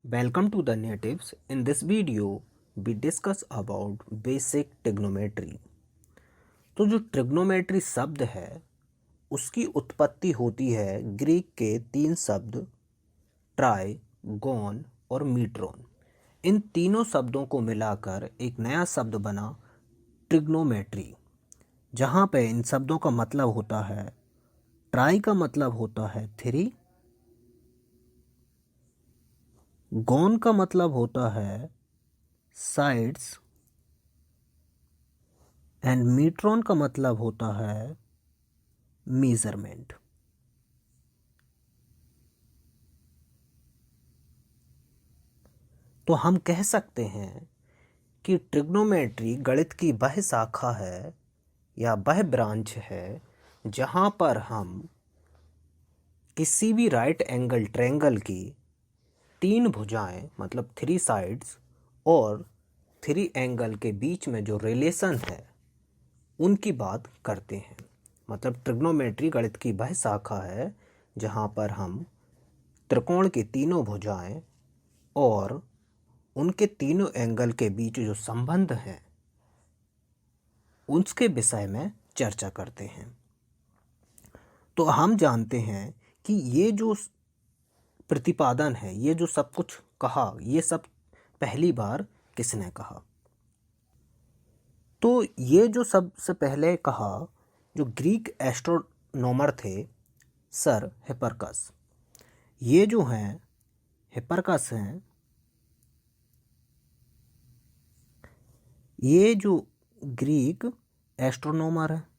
Welcome to the natives. In this video, we discuss about basic trigonometry. तो जो trigonometry शब्द है उसकी उत्पत्ति होती है ग्रीक के तीन शब्द ट्राई, गॉन और मीट्रॉन। इन तीनों शब्दों को मिलाकर एक नया शब्द बना ट्रिग्नोमेट्री, जहाँ पे इन शब्दों का मतलब होता है ट्राई का मतलब होता है थ्री, गॉन का मतलब होता है साइड्स एंड मीट्रॉन का मतलब होता है मेजरमेंट। तो हम कह सकते हैं कि ट्रिग्नोमेट्री गणित की वह शाखा है या वह ब्रांच है जहां पर हम किसी भी राइट एंगल ट्रायंगल की तीन भुजाएं मतलब थ्री साइड्स और थ्री एंगल के बीच में जो रिलेशन है उनकी बात करते हैं। मतलब ट्रिग्नोमेट्री गणित की वह शाखा है जहां पर हम त्रिकोण की तीनों भुजाएं और उनके तीनों एंगल के बीच जो संबंध हैं उसके विषय में चर्चा करते हैं। तो हम जानते हैं कि ये जो प्रतिपादन है, ये जो सब कुछ कहा, ये सब पहली बार किसने कहा? तो ये जो सबसे पहले कहा जो ग्रीक एस्ट्रोनॉमर थे सर हिप्पार्कस। ये जो हैं हिप्पार्कस हैं, ये जो ग्रीक एस्ट्रोनॉमर है,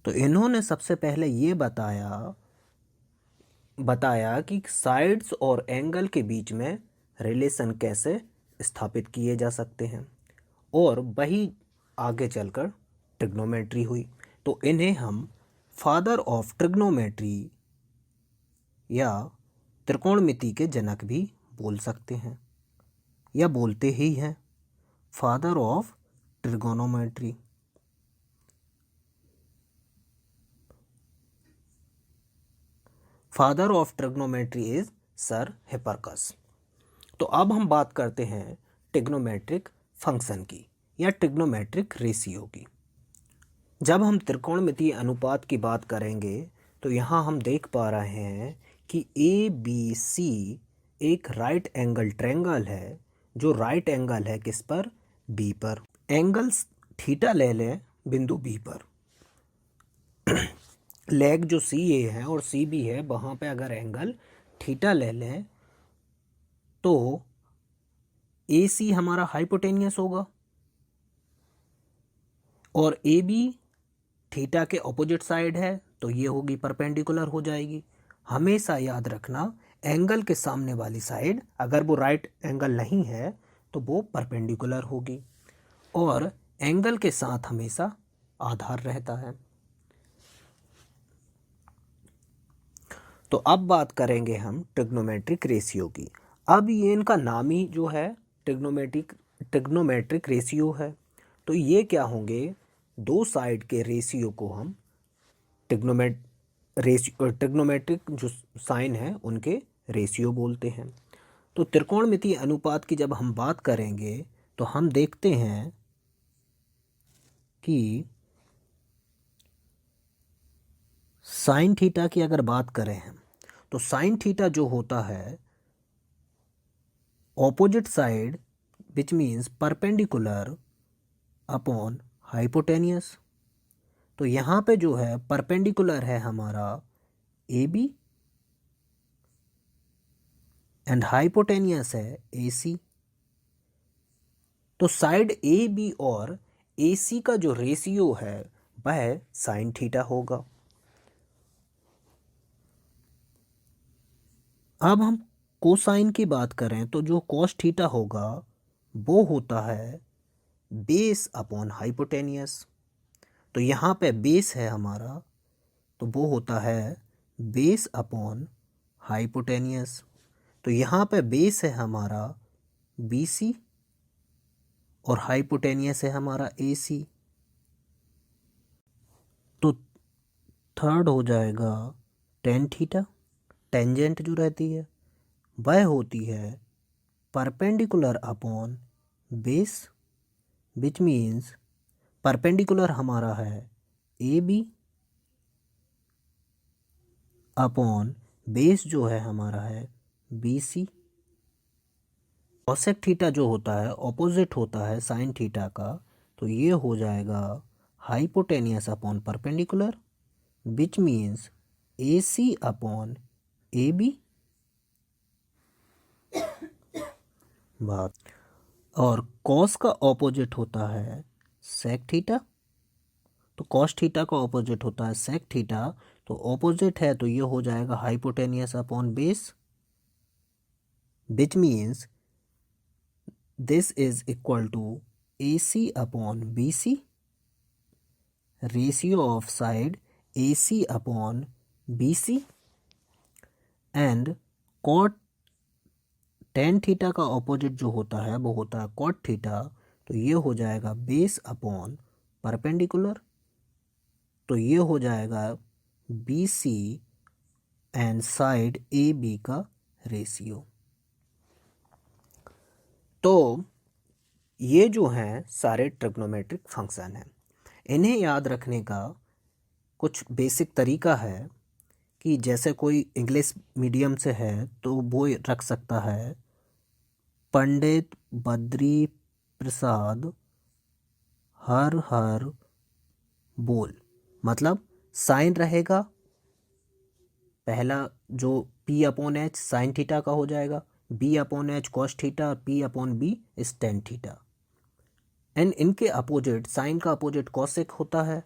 तो इन्होंने सबसे पहले ये बताया कि साइड्स और एंगल के बीच में रिलेशन कैसे स्थापित किए जा सकते हैं, और वही आगे चलकर ट्रिग्नोमेट्री हुई। तो इन्हें हम फादर ऑफ ट्रिग्नोमेट्री या त्रिकोणमिति के जनक भी बोल सकते हैं या बोलते ही हैं, father of trigonometry. Father of trigonometry is sir Hipparchus. तो अब हम बात करते हैं ट्रिग्नोमेट्रिक फंक्शन की या ट्रिग्नोमेट्रिक रेशियो की। जब हम त्रिकोणमितीय अनुपात की बात करेंगे तो यहाँ हम देख पा रहे हैं कि ए बी सी एक राइट एंगल ट्रायंगल है जो राइट एंगल है किस पर? बी पर। एंगल्स थीटा ले लें बिंदु बी पर। लेग जो सी ए है और सी बी है वहाँ पे अगर एंगल थीटा ले लें तो ए सी हमारा हाइपोटेनियस होगा और ए बी थीटा के ऑपोजिट साइड है तो ये होगी परपेंडिकुलर हो जाएगी। हमेशा याद रखना एंगल के सामने वाली साइड अगर वो राइट एंगल नहीं है तो वो परपेंडिकुलर होगी और एंगल के साथ हमेशा आधार रहता है। तो अब बात करेंगे हम ट्रिग्नोमेट्रिक रेशियो की। अब ये इनका नाम ही जो है ट्रिग्नोमेट्रिक रेशियो है। तो ये क्या होंगे? दो साइड के रेशियो को हम ट्रिग्नोमेट्रिक जो साइन है उनके रेशियो बोलते हैं। तो त्रिकोणमितीय अनुपात की जब हम बात करेंगे तो हम देखते हैं कि साइन थीटा की अगर बात करें हम तो साइन थीटा जो होता है opposite side which means perpendicular upon hypotenuse. तो यहाँ पे जो है परपेंडिकुलर है हमारा ए बी एंड हाइपोटेनियस है ए सी। तो साइड ए बी और ए सी का जो रेशियो है वह साइन थीटा होगा। अब हम कोसाइन की बात करें तो जो कॉस थीटा होगा वो होता है बेस अपॉन हाइपोटेनियस। तो यहाँ पे बेस है हमारा तो वो होता है बेस अपॉन हाइपोटेनियस। तो यहाँ पे बेस है हमारा बी सी और हाइपोटेनियस है हमारा ए सी। तो थर्ड हो जाएगा टेन थीटा। टेंजेंट जो रहती है वह होती है perpendicular upon base, which means perpendicular हमारा है ए बी अपॉन बेस जो है हमारा है बी सी। कॉसेक थीटा जो होता है ऑपोजिट होता है साइन थीटा का, तो ये हो जाएगा hypotenuse upon perpendicular, which means A C upon A B. बात और कॉस का ऑपोजिट होता है सेक थीटा, तो कॉस थीटा का ऑपोजिट होता है सेक थीटा, तो ऑपोजिट है तो ये हो जाएगा hypotenuse upon base, which means this is equal to A C upon B C, ratio of side A C upon B C. And cot tan theta का ऑपोजिट जो होता है वो होता है कॉट थीटा, तो ये हो जाएगा बेस अपॉन परपेंडिकुलर, तो ये हो जाएगा B C and side A B का रेशियो। तो ये जो हैं सारे ट्रिग्नोमेट्रिक फंक्शन हैं, इन्हें याद रखने का कुछ बेसिक तरीका है कि जैसे कोई इंग्लिश मीडियम से है तो वो रख सकता है पंडित बद्री प्रसाद हर हर बोल, मतलब साइन रहेगा पहला जो P upon H sine theta का हो जाएगा, B upon H cos theta और P upon B is tan theta. And इनके अपोजिट साइन का अपोजिट कॉसेक होता है,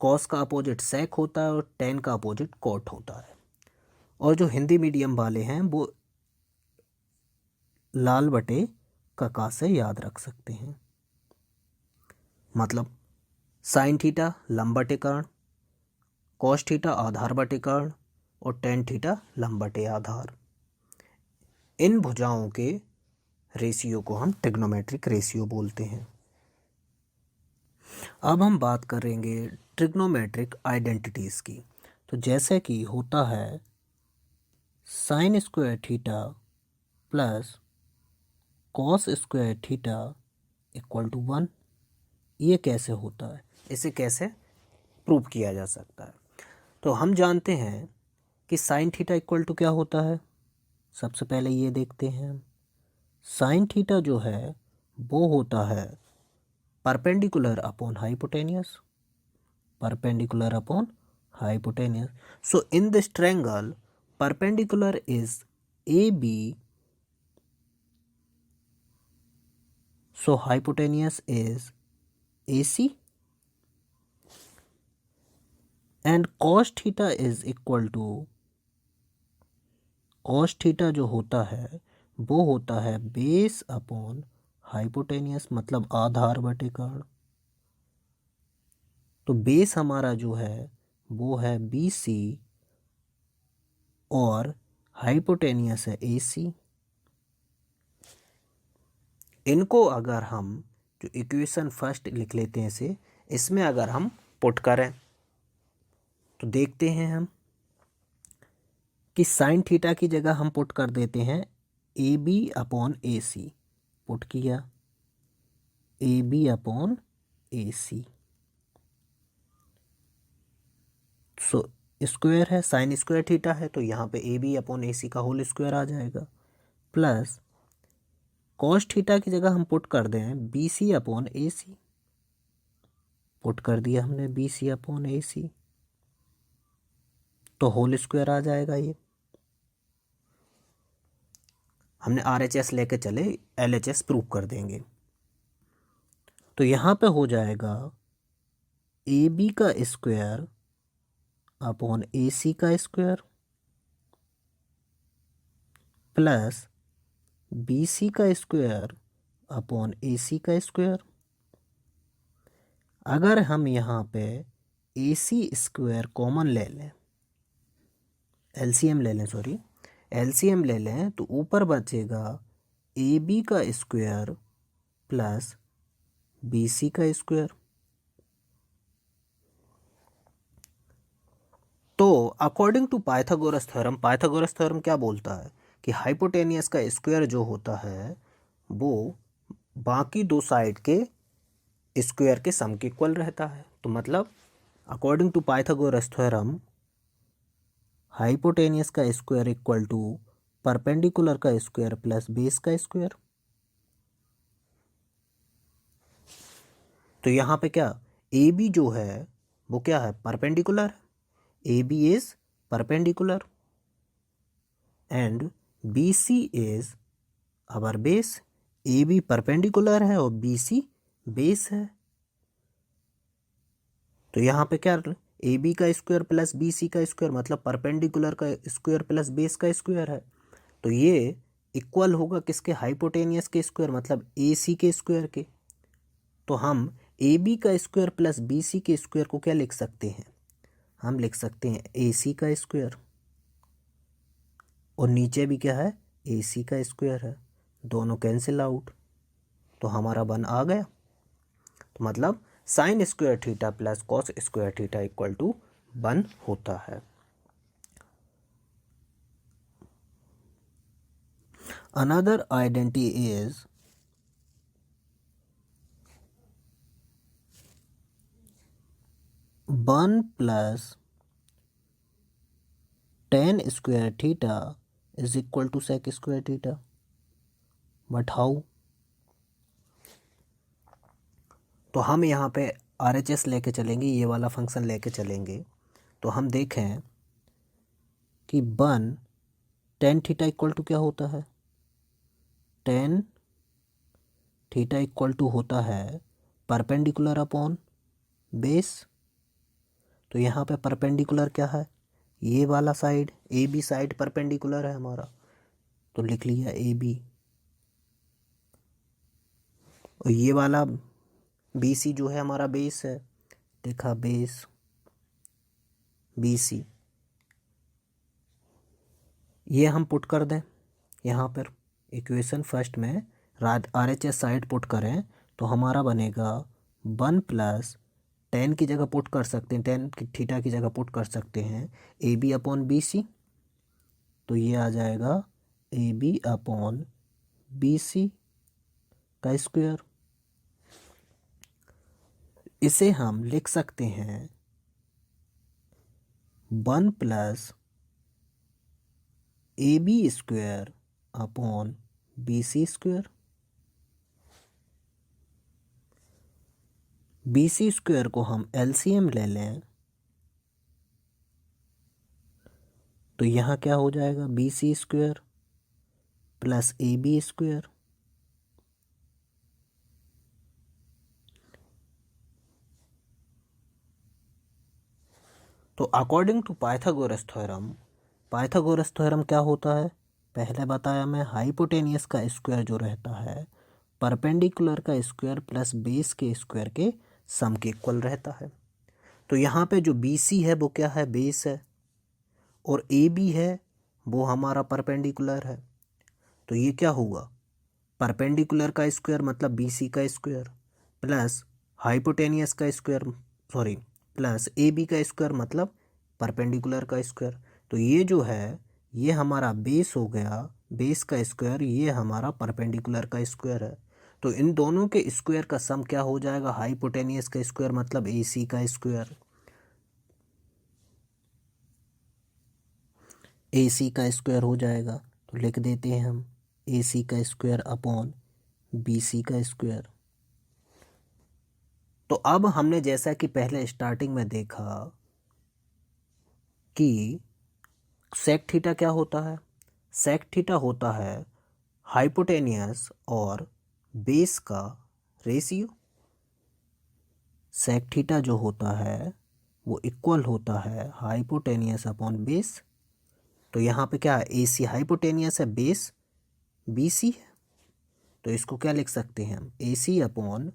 कॉस का अपोजिट सेक होता है और टेन का अपोजिट कॉट होता है। और जो हिंदी मीडियम वाले हैं वो लाल बटे कका से याद रख सकते हैं, मतलब साइन थीटा लंब बटे कर्ण, कॉस थीटा आधार बटे कर्ण और टेन थीटा लंब बटे आधार। इन भुजाओं के रेशियो को हम ट्रिग्नोमेट्रिक रेशियो बोलते हैं। अब हम बात करेंगे ट्रिग्नोमेट्रिक आइडेंटिटीज़ की। तो जैसे कि होता है sine square theta plus cos square theta equal to 1। ये कैसे होता है, इसे कैसे प्रूव किया जा सकता है? तो हम जानते हैं कि साइन थीटा इक्वल टू क्या होता है। सबसे पहले ये देखते हैं, साइन थीटा जो है वो होता है perpendicular upon hypotenuse, perpendicular upon hypotenuse. So in this triangle, perpendicular is AB, so hypotenuse is AC, and cos theta is equal to, cos theta जो होता है वो होता है बेस अपॉन हाइपोटेनियस, मतलब आधार बटे कर्ण। तो बेस हमारा जो है वो है BC और हाइपोटेनियस है AC। इनको अगर हम जो इक्वेशन फर्स्ट लिख लेते हैं इसे, इसमें अगर हम पुट करें तो देखते हैं हम कि साइन थीटा की जगह हम पुट कर देते हैं A B upon A C, put किया A B upon A C, so square है साइन स्क्वायर थीटा है तो यहाँ पे ए बी अपॉन ए सी का होल स्क्वायर आ जाएगा, प्लस कॉस थीटा की जगह हम पुट कर दें B C upon A C, put कर दिया हमने बी सी अपॉन ए सी, तो होल स्क्वायर आ जाएगा। ये हमने RHS लेके चले, LHS प्रूव कर देंगे। तो यहाँ पे हो जाएगा ए बी का स्क्वायर अपॉन ए सी का स्क्वायर प्लस बी सी का स्क्वायर अपॉन ए सी का स्क्वायर। अगर हम यहाँ पे ए सी स्क्वायर कॉमन ले लें, LCM ले लें, सॉरी LCM ले लें, तो ऊपर बचेगा ए बी का स्क्वायर प्लस बी सी का square. According to Pythagoras theorem क्या बोलता है कि हाइपोटेनियस का स्क्वायर जो होता है वो बाकी दो साइड के स्क्वायर के सम के इक्वल रहता है। तो मतलब according to Pythagoras theorem hypotenuse का स्क्वायर इक्वल टू परपेंडिकुलर का स्क्वायर प्लस बेस का स्क्वायर। तो यहाँ पे क्या ए बी जो है वो क्या है, perpendicular. A B is perpendicular and B C is our base. A B perpendicular है और बी सी बेस है। तो यहाँ पे क्या, ए बी का स्क्वायर प्लस बी सी का स्क्वायर मतलब परपेंडिकुलर का स्क्वायर प्लस बेस का स्क्वायर है। तो ये इक्वल होगा किसके, हाइपोटेनियस के स्क्वायर मतलब ए सी के स्क्वायर के। तो हम ए बी का स्क्वायर प्लस बी सी के स्क्वायर को क्या लिख सकते हैं, हम लिख सकते हैं ए सी का स्क्वायर और नीचे भी क्या है, ए सी का स्क्वायर है। दोनों कैंसिल आउट तो हमारा 1 आ गया। तो मतलब sine square theta plus cos square theta equal to 1 होता है। Another identity is one plus tan square theta is equal to sec square theta. But how? तो हम यहाँ पे RHS लेके चलेंगे, ये वाला फंक्शन लेके चलेंगे। तो हम देखें कि 1 tan थीटा इक्वल टू क्या होता है, tan थीटा इक्वल टू होता है परपेंडिकुलर अपॉन बेस। तो यहाँ पे परपेंडिकुलर क्या है, ये वाला side A B side perpendicular है हमारा, तो लिख लिया ए बी। और ये वाला बी सी जो है हमारा बेस है, देखा बेस बी सी। ये हम पुट कर दें यहाँ पर इक्वेशन फर्स्ट में RHS साइड पुट करें तो हमारा बनेगा 1 प्लस tan की जगह पुट कर सकते हैं, tan की थीटा की जगह पुट कर सकते हैं A B upon B C. तो ये आ जाएगा A B upon B C का स्क्वायर। इसे हम लिख सकते हैं 1 plus A B square upon B C square. B C square को हम LCM ले लें तो यहाँ क्या हो जाएगा, B C square plus A B square. तो अकॉर्डिंग टू पाइथागोरस थ्योरम क्या होता है, पहले बताया मैं, हाइपोटेनियस का स्क्वायर जो रहता है परपेंडिकुलर का स्क्वायर प्लस बेस के स्क्वायर के सम के इक्वल रहता है। तो यहाँ पे जो बी सी है वो क्या है, बेस है, और ए बी है वो हमारा परपेंडिकुलर है। तो ये क्या होगा, परपेंडिकुलर का स्क्वायर मतलब बी सी का स्क्वायर प्लस हाइपोटेनियस का स्क्वायर प्लस ए बी का स्क्वायर मतलब परपेंडिकुलर का स्क्वायर। तो ये जो है ये हमारा बेस हो गया, बेस का स्क्वायर, ये हमारा परपेंडिकुलर का स्क्वायर है। तो इन दोनों के स्क्वायर का सम क्या हो जाएगा, हाइपोटेनियस का स्क्वायर मतलब ए सी का स्क्वायर। ए सी का स्क्वायर हो जाएगा तो लिख देते हैं हम ए सी का स्क्वायर अपॉन बी सी का स्क्वायर। तो अब हमने जैसा कि पहले स्टार्टिंग में देखा कि सेक थीटा क्या होता है, सेक थीटा होता है हाइपोटेनियस और बेस का रेशियो। सेक थीटा जो होता है वो इक्वल होता है हाइपोटेनियस अपॉन बेस। तो यहाँ पे क्या है, ए सी हाइपोटेनियस है, बेस बी सी है। तो इसको क्या लिख सकते हैं हम, ए सी अपॉन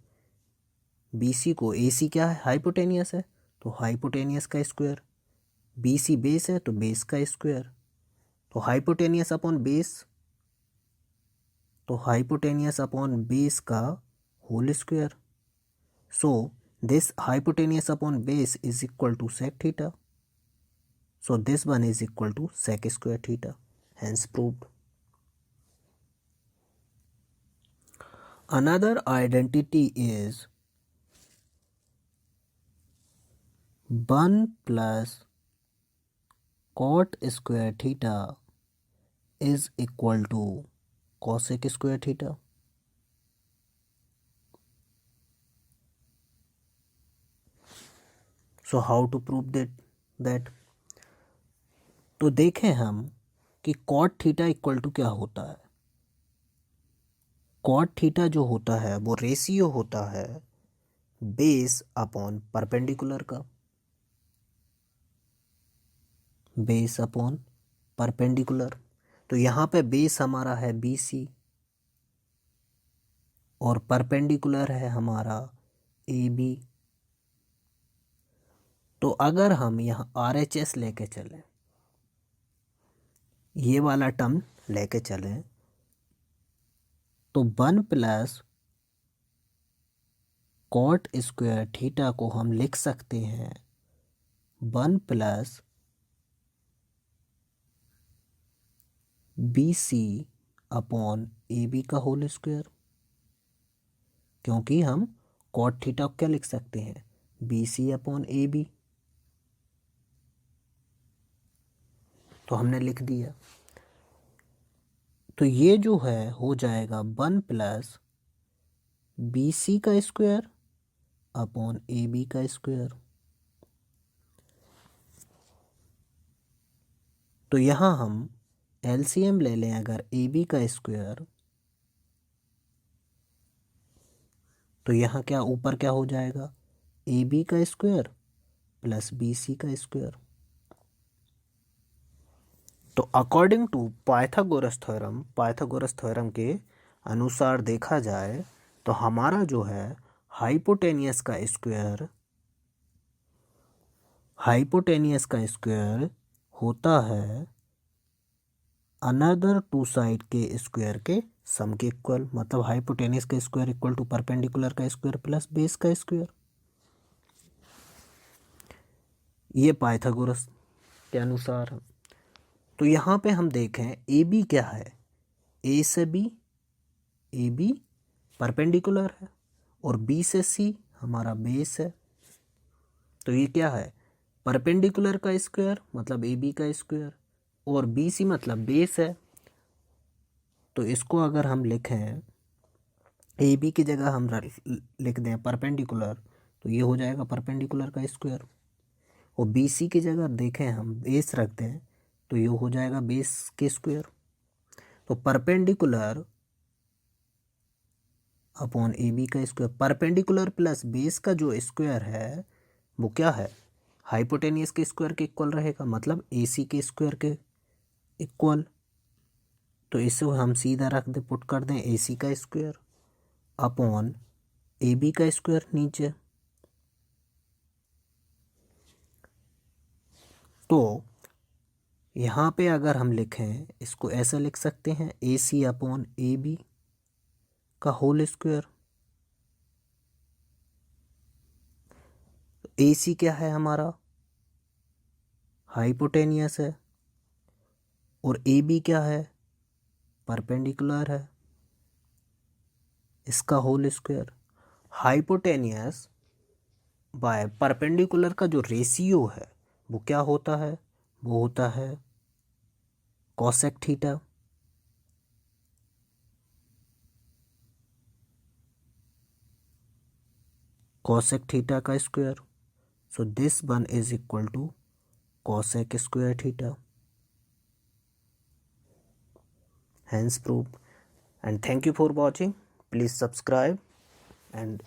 बी सी को, ए सी क्या है, हाइपोटेनियस है तो हाइपोटेनियस का स्क्वायर, बी सी बेस है तो बेस का स्क्वायर। तो हाइपोटेनियस अपॉन बेस, तो हाइपोटेनियस अपॉन बेस का whole square. So this hypotenuse upon base is equal to sec theta. So this one is equal to sec square theta, hence proved. Another identity is 1 plus cot square theta is equal to cosec square theta. So how to prove that? तो देखें हम कि cot theta equal to क्या होता है. cot theta जो होता है वो रेशियो होता है बेस अपॉन परपेंडिकुलर का. Base upon perpendicular. तो यहाँ पे बेस हमारा है BC और परपेंडिकुलर है हमारा AB. तो अगर हम यहाँ RHS लेके चलें, ये वाला टर्म लेके चलें, तो 1 प्लस कॉट स्क्वायर थीटा को हम लिख सकते हैं 1 प्लस BC अपॉन AB का होल स्क्वायर. क्योंकि हम कॉट थीटा को क्या लिख सकते हैं, BC अपॉन AB. तो हमने लिख दिया. तो ये जो है हो जाएगा 1 प्लस BC का स्क्वायर अपॉन AB का स्क्वायर. तो यहाँ हम LCM ले लें अगर AB का स्क्वायर, तो यहाँ क्या ऊपर क्या हो जाएगा, AB का स्क्वायर प्लस BC का स्क्वायर. तो अकॉर्डिंग टू पाइथागोरस थ्योरम के अनुसार देखा जाए तो हमारा जो है हाइपोटेनियस का स्क्वायर होता है अनदर टू साइड के स्क्वायर के सम के इक्वल. मतलब हाइपोटेनियस का स्क्वायर इक्वल टू परपेंडिकुलर का स्क्वायर प्लस बेस का स्क्वायर. ये पाइथागोरस के अनुसार है. तो यहाँ पे हम देखें AB क्या है, A से B, AB परपेंडिकुलर है और B से C हमारा बेस है. तो ये क्या है, परपेंडिकुलर का स्क्वायर मतलब AB का स्क्वायर और BC मतलब बेस है. तो इसको अगर हम लिखें AB की जगह हम लिख दें परपेंडिकुलर, तो ये हो जाएगा परपेंडिकुलर का स्क्वायर. और BC की जगह देखें हम बेस रख दें तो ये हो जाएगा बेस के स्क्वायर. तो परपेंडिकुलर अपॉन AB का स्क्वायर, परपेंडिकुलर प्लस बेस का जो स्क्वायर है वो क्या है, हाइपोटेनियस के स्क्वायर के इक्वल रहेगा. मतलब AC के स्क्वायर के इक्वल. तो इसे हम सीधा रख दे, पुट कर दें AC का स्क्वायर अपॉन AB का स्क्वायर नीचे. तो यहाँ पे अगर हम लिखें इसको ऐसा लिख सकते हैं AC अपॉन AB का होल स्क्वायर. AC क्या है हमारा, हाइपोटेनियस है और AB क्या है, परपेंडिकुलर है, इसका whole square. Hypotenuse by perpendicular का जो रेशियो है वो क्या होता है, वो होता है कॉसेक थीटा. कॉसेक थीटा का square. So this one is equal to cosec square theta, hence proved. And thank you for watching. Please subscribe and